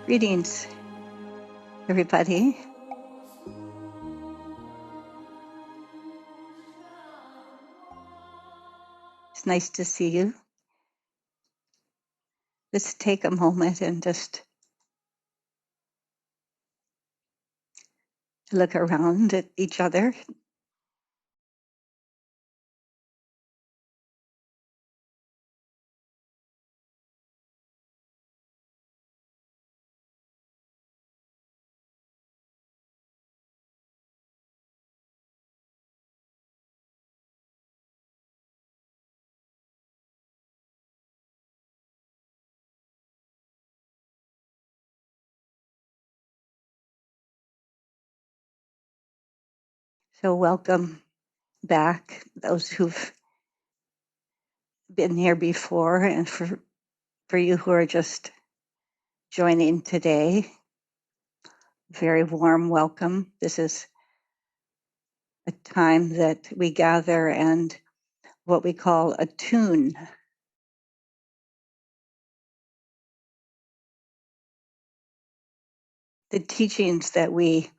Greetings, everybody. It's nice to see you. Let's take a moment and just look around at each other. So welcome back, those who've been here before, and for you who are just joining today, very warm welcome. This is a time that we gather and what we call attune. The teachings that we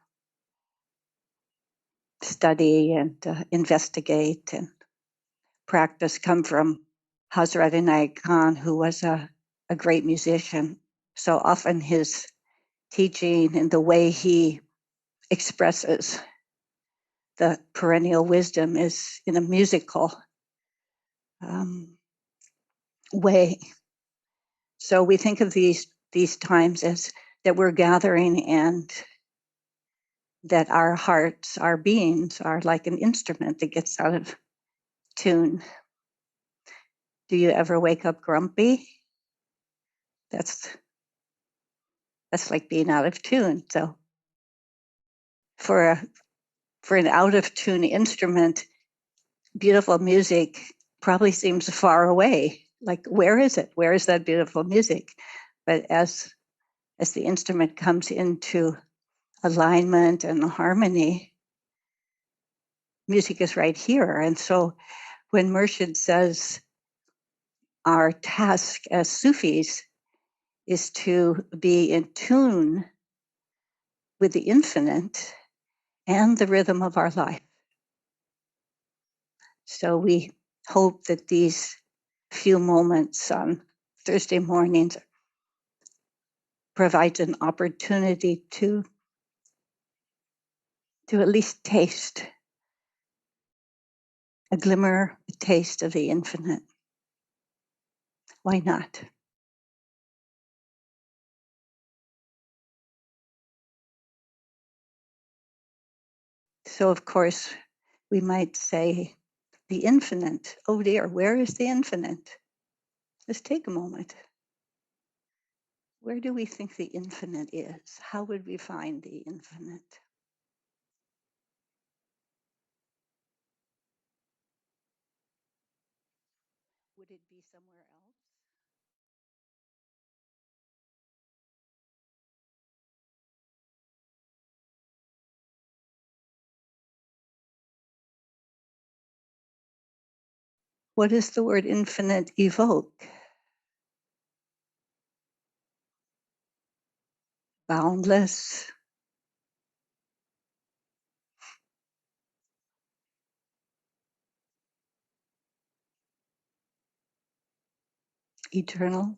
study and investigate and practice come from Hazrat Inayat Khan, who was a great musician. So often his teaching and the way he expresses the perennial wisdom is in a musical way. So we think of these times as that we're gathering and that our hearts, our beings are like an instrument that gets out of tune. Do you ever wake up grumpy? That's like being out of tune. So for an out of tune instrument, beautiful music probably seems far away. Like, where is it? Where is that beautiful music? But as the instrument comes into alignment and harmony, music is right here. And so when Murshid says our task as Sufis is to be in tune with the infinite and the rhythm of our life. So we hope that these few moments on Thursday mornings provides an opportunity to at least taste a glimmer, a taste of the infinite. Why not? So, of course, we might say, the infinite. Oh dear, where is the infinite? Let's take a moment. Where do we think the infinite is? How would we find the infinite? Would it be somewhere else? What does the word infinite evoke? Boundless, eternal.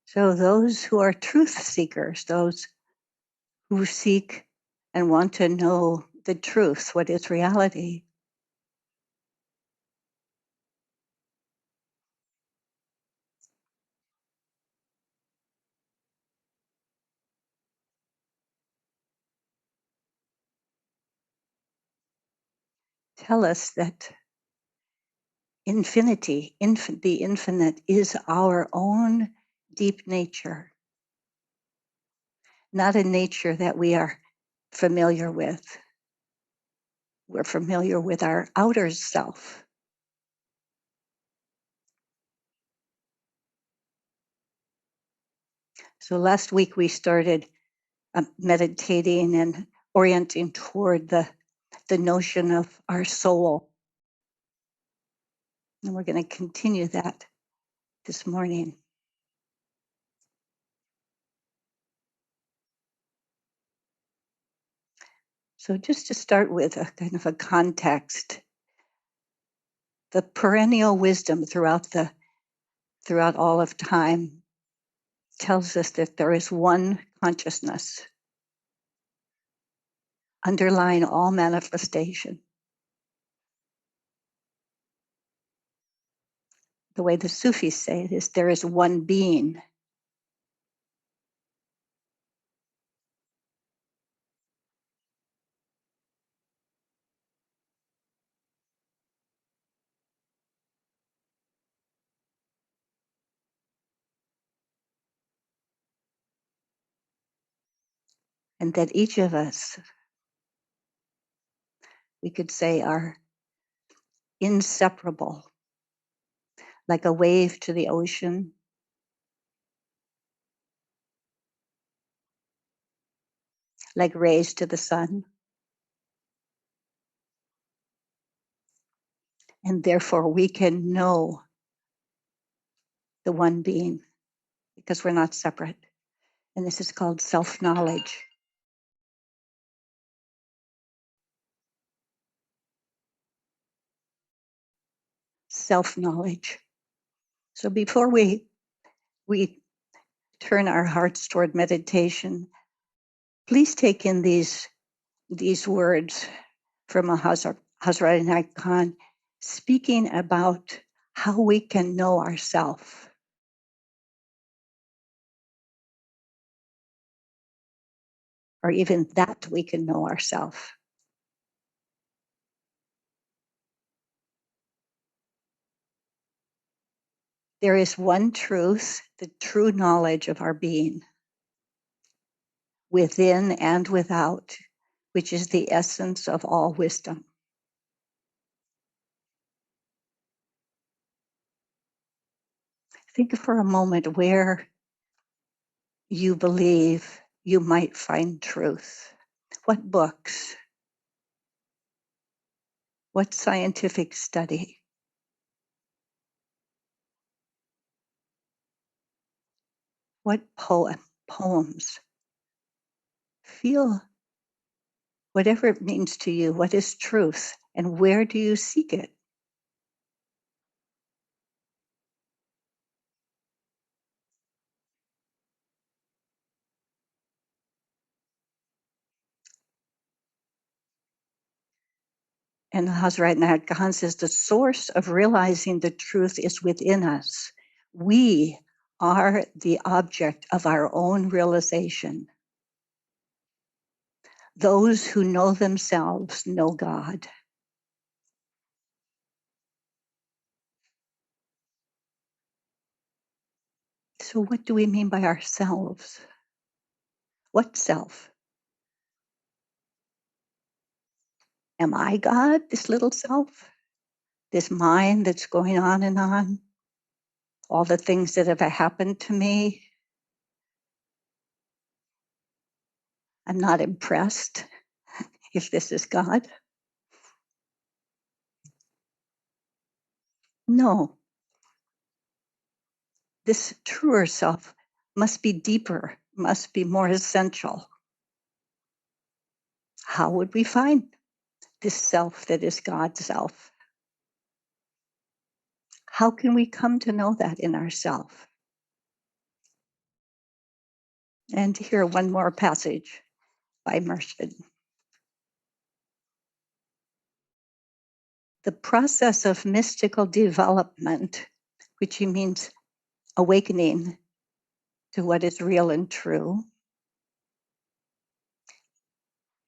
So those who are truth seekers, those who seek and want to know the truth, what is reality, tell us that infinity, the infinite, is our own deep nature, not a nature that we are familiar with. We're familiar with our outer self. So last week we started meditating and orienting toward the notion of our soul. And we're going to continue that this morning. So just to start with a kind of a context, the perennial wisdom throughout all of time tells us that there is one consciousness underlying all manifestation. The way the Sufis say it is there is one being. And that each of us, we could say, are inseparable, like a wave to the ocean, like rays to the sun. And therefore we can know the one being because we're not separate. And this is called self-knowledge. Self-knowledge. So before we turn our hearts toward meditation, please take in these words from a Hazrat Inayat Khan speaking about how we can know ourselves, or even that we can know ourselves. There is one truth, the true knowledge of our being, within and without, which is the essence of all wisdom. Think for a moment where you believe you might find truth. What books? What scientific study? What poems? Feel whatever it means to you. What is truth? And where do you seek it? And Hazrat Nat Khan says the source of realizing the truth is within us. We are the object of our own realization. Those who know themselves know God. So, what do we mean by ourselves? What self? Am I God, this little self? This mind that's going on and on? All the things that have happened to me? I'm not impressed if this is God. No, this truer self must be deeper, must be more essential. How would we find this self that is God's self? How can we come to know that in ourselves? And here, one more passage by Mershid. The process of mystical development, which he means awakening to what is real and true,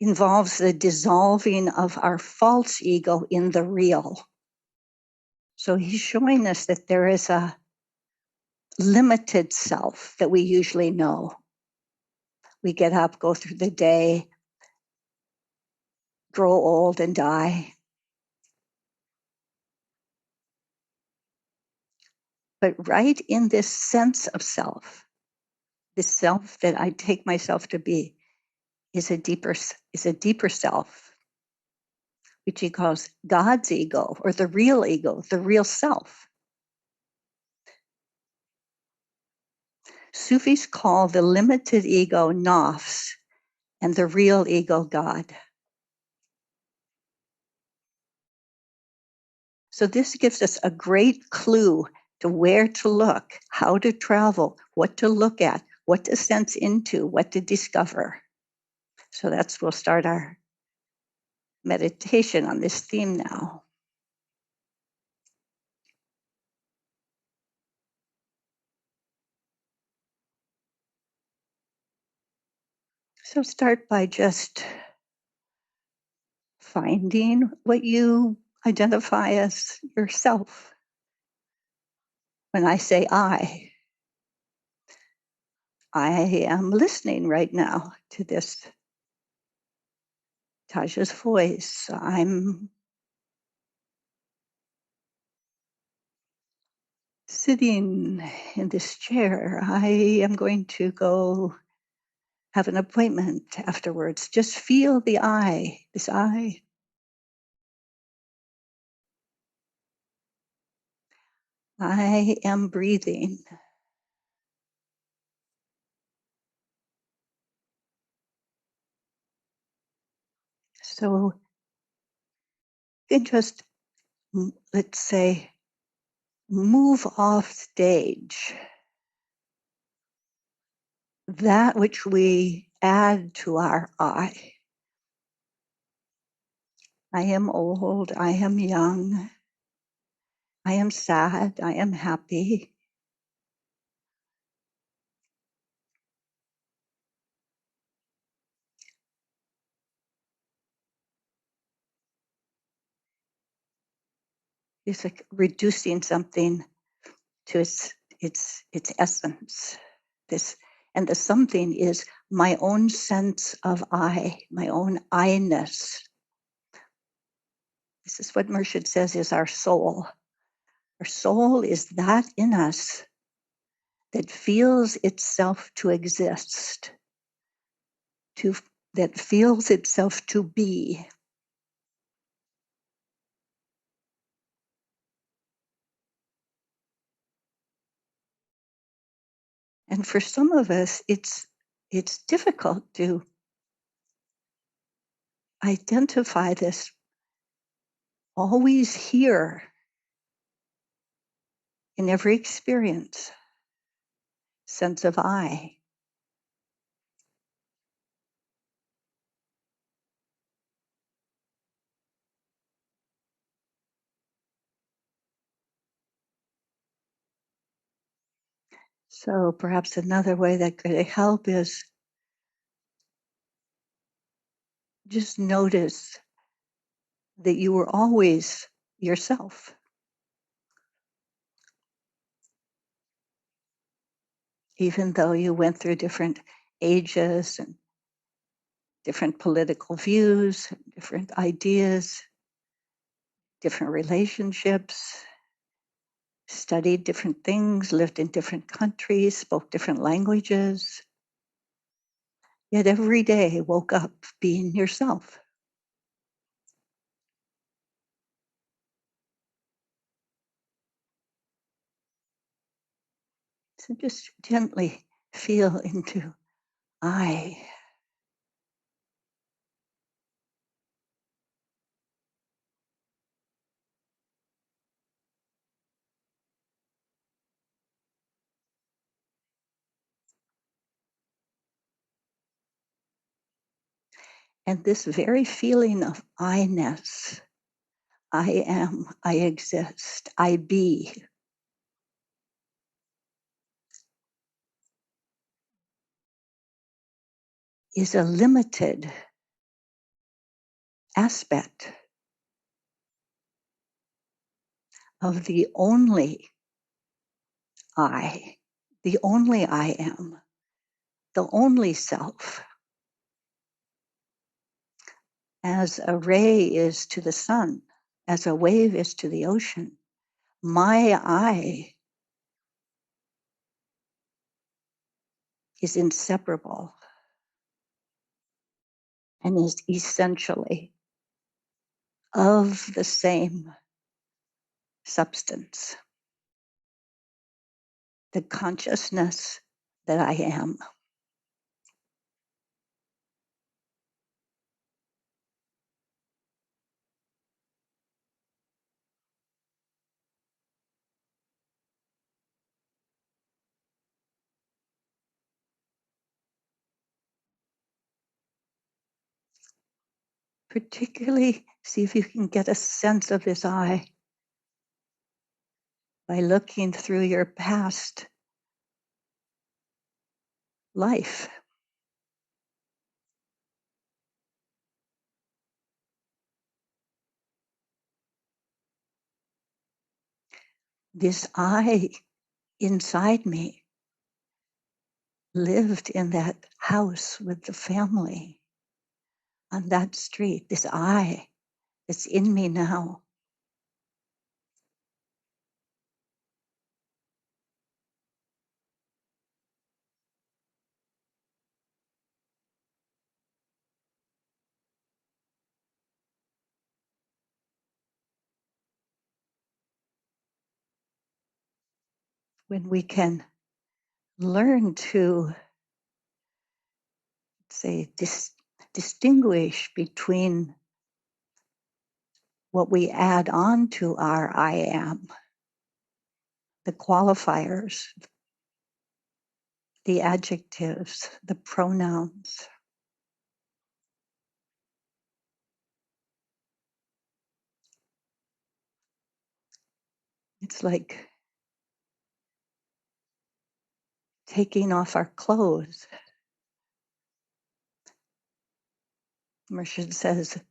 involves the dissolving of our false ego in the real. So he's showing us that there is a limited self that we usually know. We get up, go through the day, grow old, and die. But right in this sense of self, this self that I take myself to be, is a deeper self, which he calls God's ego, or the real self. Sufis call the limited ego nafs and the real ego God. So this gives us a great clue to where to look, how to travel, what to look at, what to sense into, what to discover. So we'll start our meditation on this theme now. So start by just finding what you identify as yourself. When I say I am listening right now to this Taj's voice. I'm sitting in this chair. I am going to go have an appointment afterwards. Just feel the I, this I. I am breathing. So you can just, let's say, move off stage that which we add to our I. I am old, I am young, I am sad, I am happy. It's like reducing something to its essence. This, and the something is my own sense of I, my own I-ness. This is what Mershid says is our soul. Our soul is that in us that feels itself to exist, that feels itself to be. And for some of us, it's difficult to identify this always here in every experience, sense of I. So perhaps another way that could help is just notice that you were always yourself. Even though you went through different ages and different political views, different ideas, different relationships, studied different things, lived in different countries, spoke different languages, yet every day woke up being yourself. So just gently feel into I. And this very feeling of I-ness, I am, I exist, I be, is a limited aspect of the only I, the only I am, the only self. As a ray is to the sun, as a wave is to the ocean, my I is inseparable and is essentially of the same substance, the consciousness that I am. Particularly, see if you can get a sense of this I by looking through your past life. This I inside me lived in that house with the family on that street. This I that's in me now. When we can learn to say distinguish between what we add on to our I am, the qualifiers, the adjectives, the pronouns. It's like taking off our clothes. Mershid says,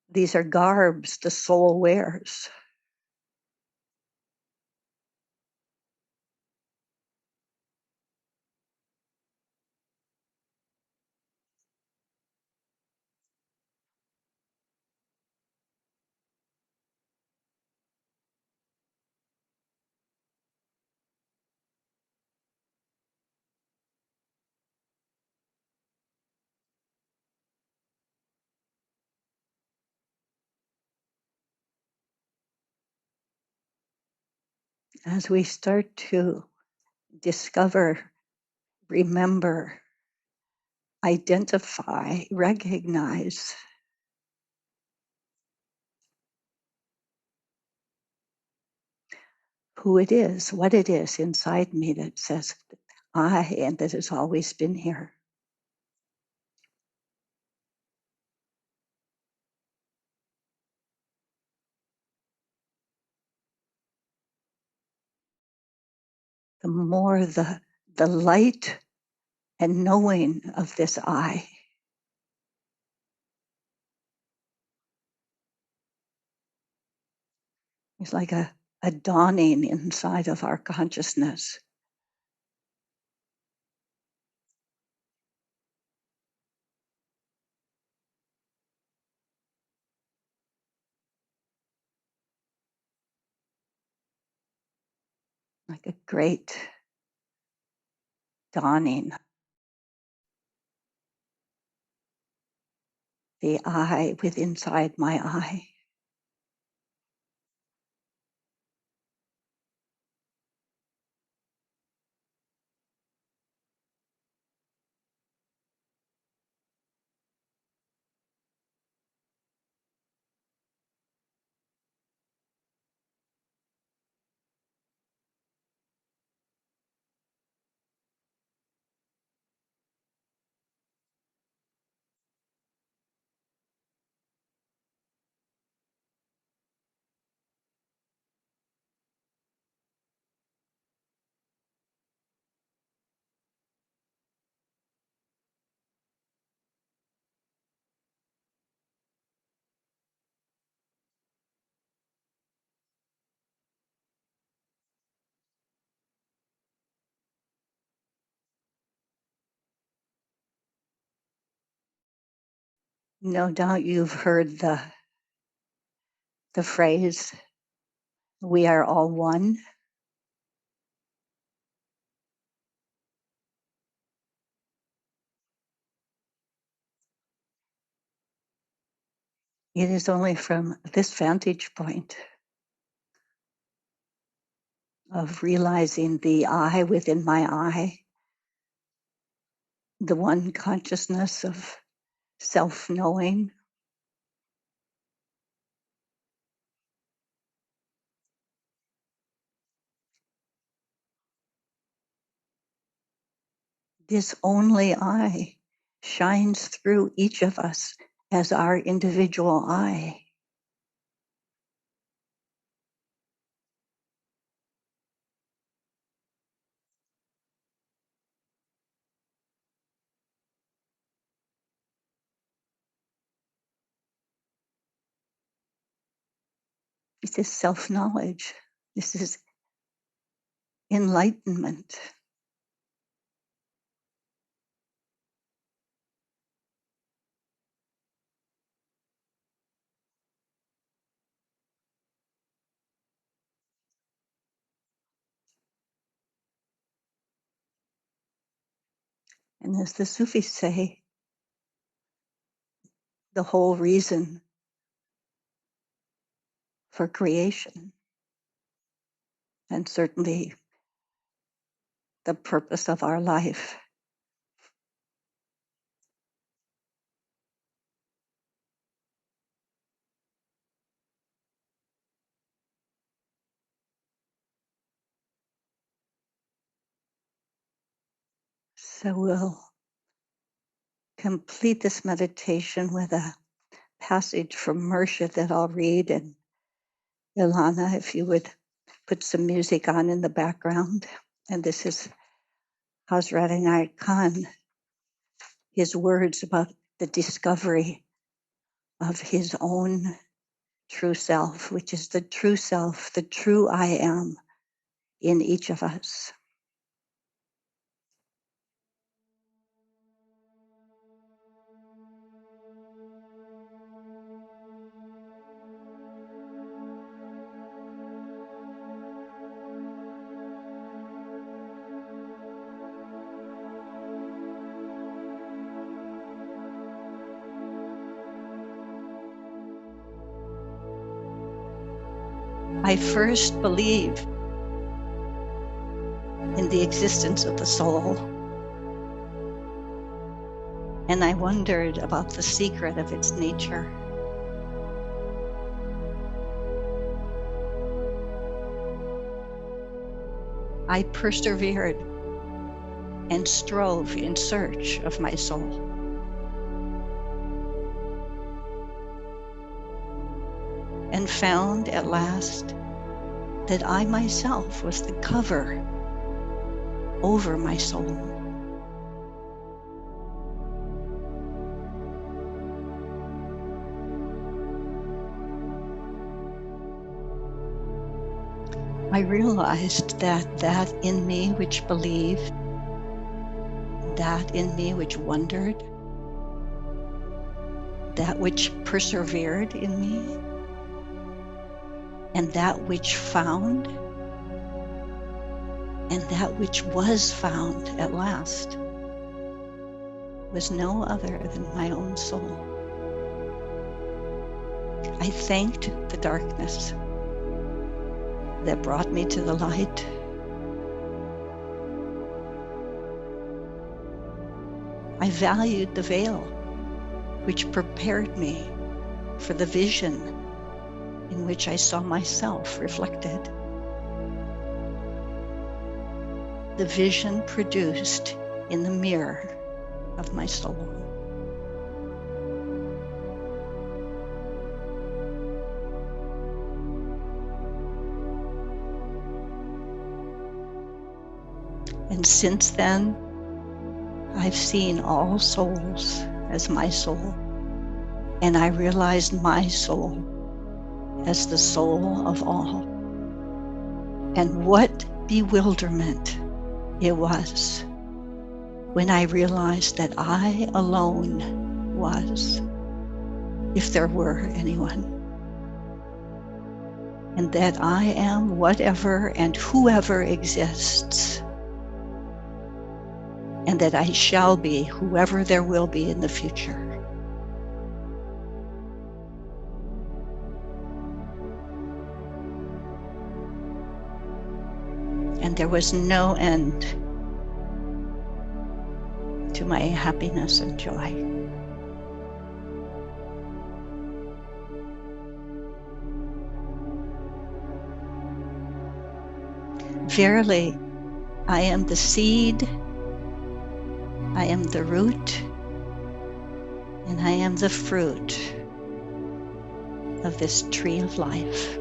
these are garbs the soul wears. As we start to discover, remember, identify, recognize who it is, what it is inside me that says I, and that has always been here. The more the light and knowing of this I, is like a dawning inside of our consciousness. Like a great dawning. The I with inside my I. No doubt you've heard the phrase, "We are all one." It is only from this vantage point of realizing the I within my I, the one consciousness of self-knowing, this only I shines through each of us as our individual I. This is self-knowledge. This is enlightenment. And as the Sufis say, the whole reason for creation, and certainly the purpose of our life. So we'll complete this meditation with a passage from Mersha that I'll read. And Ilana, if you would put some music on in the background. And this is Hazrat Inayat Khan, his words about the discovery of his own true self, which is the true self, the true I am in each of us. I first believe in the existence of the soul, and I wondered about the secret of its nature. I persevered and strove in search of my soul. And found at last that I myself was the cover over my soul. I realized that in me which believed, that in me which wondered, that which persevered in me, and that which found, and that which was found at last, was no other than my own soul. I thanked the darkness that brought me to the light. I valued the veil which prepared me for the vision in which I saw myself reflected. The vision produced in the mirror of my soul. And since then, I've seen all souls as my soul, and I realized my soul as the soul of all. And what bewilderment it was when I realized that I alone was if there were anyone. And that I am whatever and whoever exists. And that I shall be whoever there will be in the future. And there was no end to my happiness and joy. Verily, I am the seed, I am the root, and I am the fruit of this tree of life.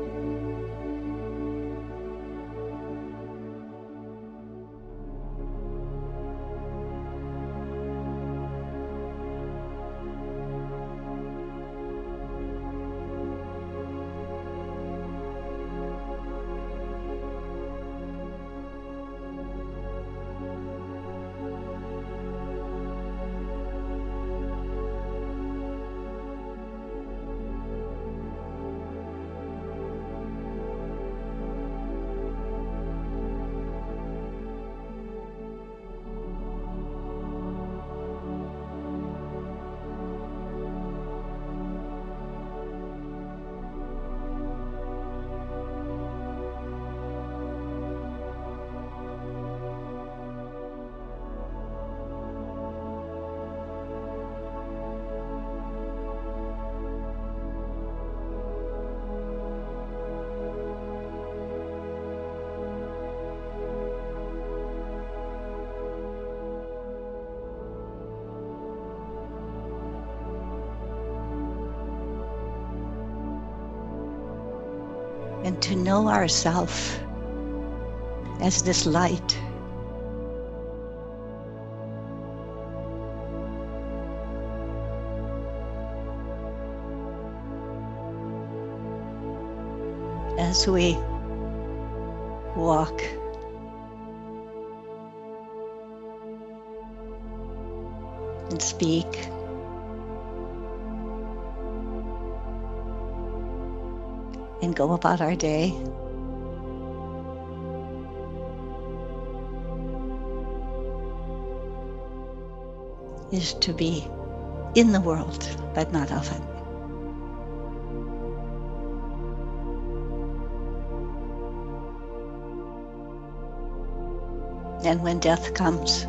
And to know ourself as this light. As we walk and speak and go about our day, is to be in the world, but not of it. And when death comes,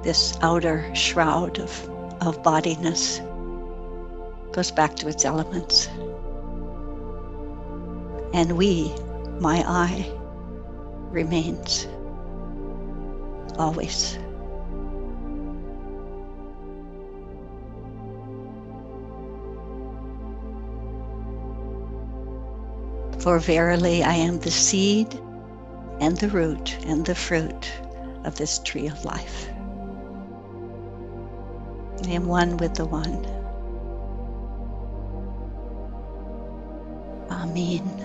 this outer shroud of bodiness goes back to its elements. And we, my I, remains always. For verily I am the seed and the root and the fruit of this tree of life. I am one with the one. Amen.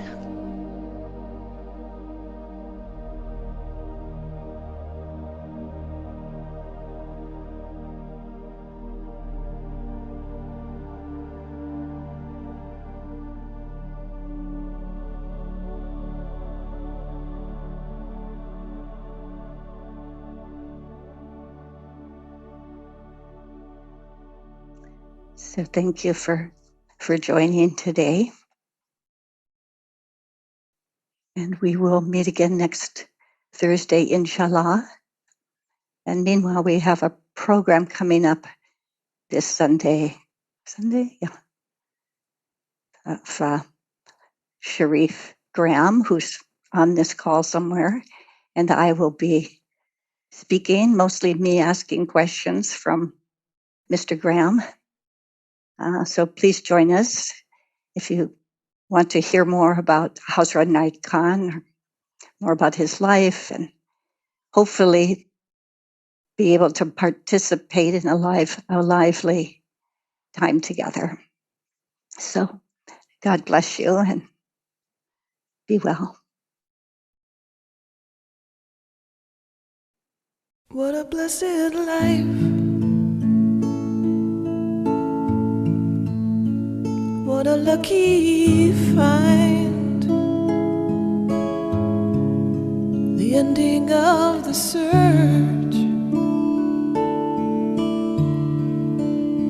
So thank you for joining today. And we will meet again next Thursday, inshallah. And meanwhile, we have a program coming up this Sunday. Yeah. Of Sharif Graham, who's on this call somewhere. And I will be speaking, mostly me asking questions from Mr. Graham. So please join us if you want to hear more about Hazrat Inayat Khan, or more about his life, and hopefully be able to participate in a lively time together. So God bless you and be well. What a blessed life. What a lucky find, the ending of the search,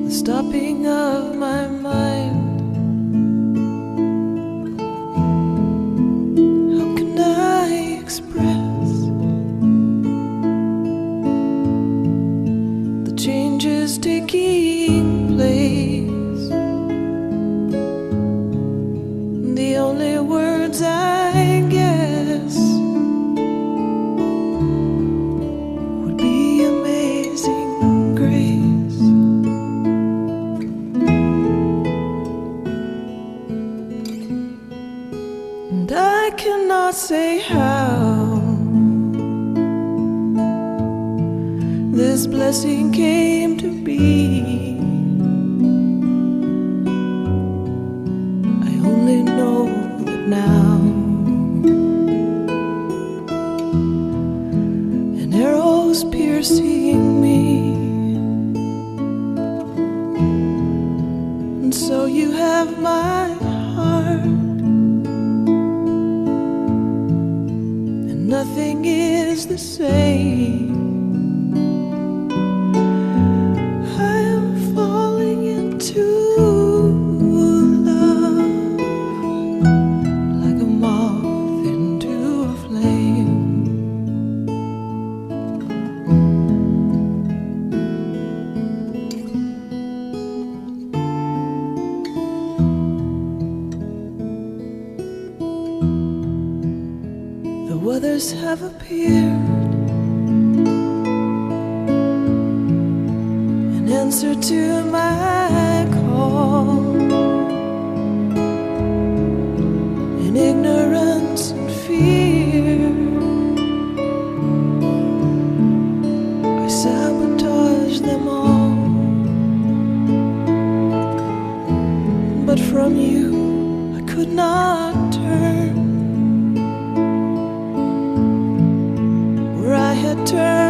the stopping of my mind. How can I express the changes taking place? The only words I guess would be amazing grace. And I cannot say how this blessing came to be. Now an arrow's piercing me, and so you have my heart, and nothing is the same. I'm falling into others have appeared in answer to my call, in ignorance and fear. I sabotage them all, but from you I could not turn. I had turned